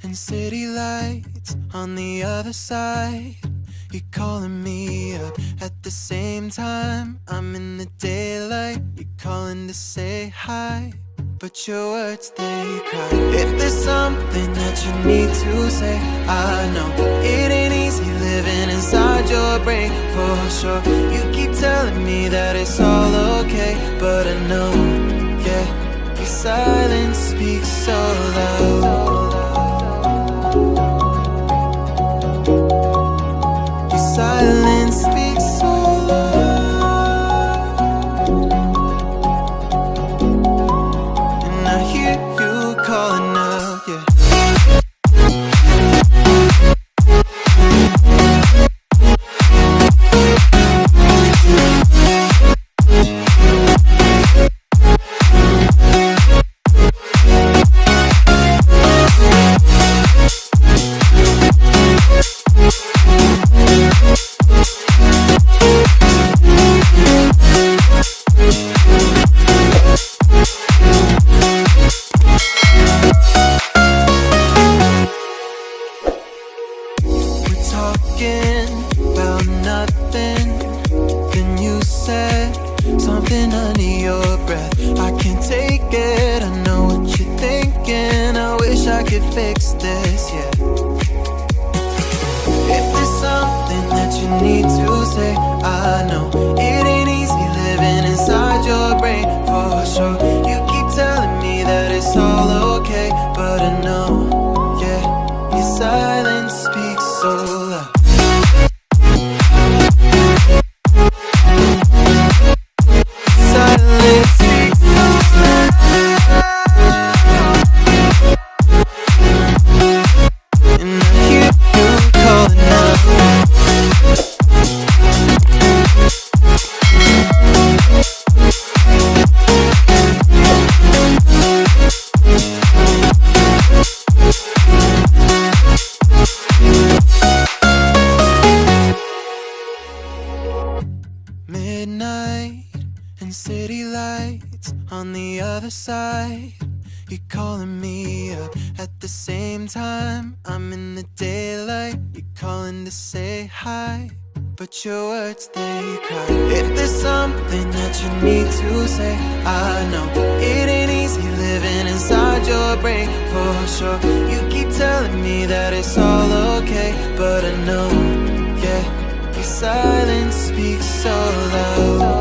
and city lights on the other side. You're calling me up at the same time. I'm in the daylight. You're calling to say hi, but your words, they cry. If there's something that you need to say, I know it ain't easy living inside your brain, for sure. You keep telling me that it's all okay, but I know, yeah, your silence speaks so loud. Your silence speaks so loud, and I hear you calling out, yeah. Talking about nothing, then you said something under your breath. I can't take it, I know what you're thinking. I wish I could fix this, yeah. If there's something that you need to say, I know it ain't easy living inside your brain, for sure. You keep telling me that it's all okay, but I know, yeah, your silence speaks so loud. Silence speaks so loud, and I hear you calling out. Midnight and city lights on the other side. You're calling me up at the same time. I'm in the daylight. You're calling to say hi, but your words, they cry. If there's something that you need to say, I know it ain't easy living inside your brain, for sure. You keep telling me that it's all okay, but I know, yeah, your silence speaks so loud.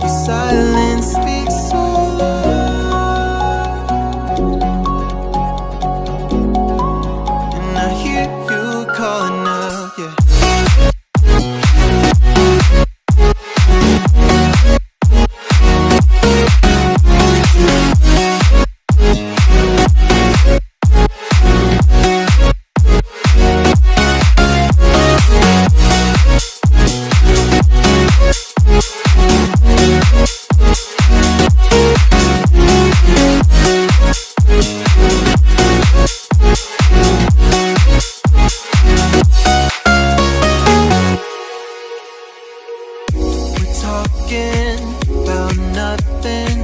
Your silence speaks so loud, and I hear you calling out, yeah. Talking about nothing,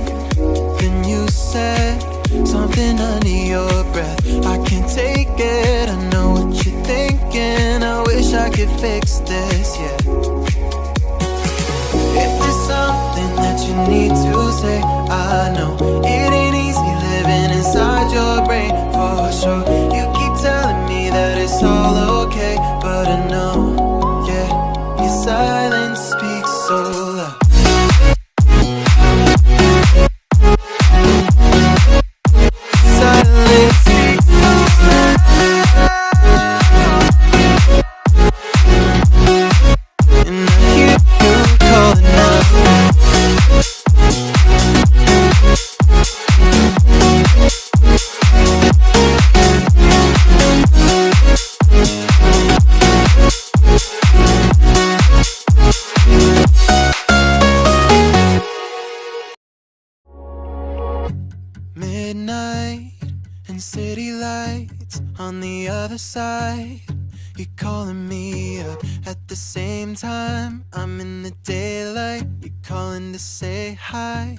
then you said something under your breath. I can't take it, I know what you're thinking. I wish I could fix this, yeah. If there's something that you need to say, I know it ain't easy living inside your brain, for sure. You keep telling me that it's all okay, but I know, yeah, your silence speaks so loud. Silence speaks so loud, and I hear you calling out. Midnight and city lights on the other side. You're calling me up at the same time. I'm in the daylight. You're calling to say hi,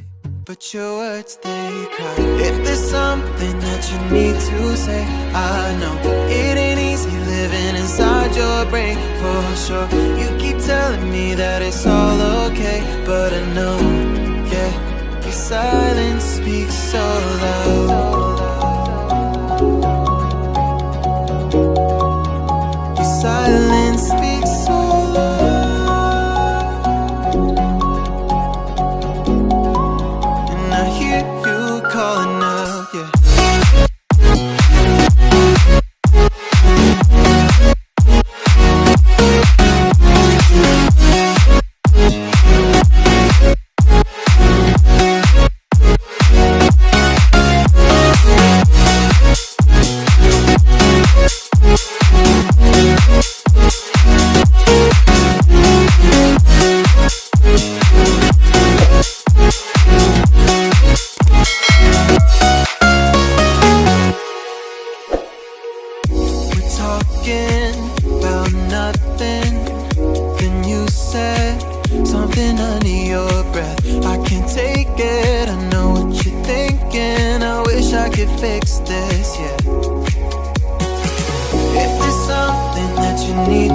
but your words they cry. If there's something that you need to say, I know it ain't easy living inside your brain, for sure. You keep telling me that it's all okay, but I know, yeah, your silence speaks so loud. Your silence speaks so loud. And I hear you calling out, yeah. About nothing, then you said something under your breath. I can't take it, I know what you're thinking. I wish I could fix this, yeah. If there's something that you need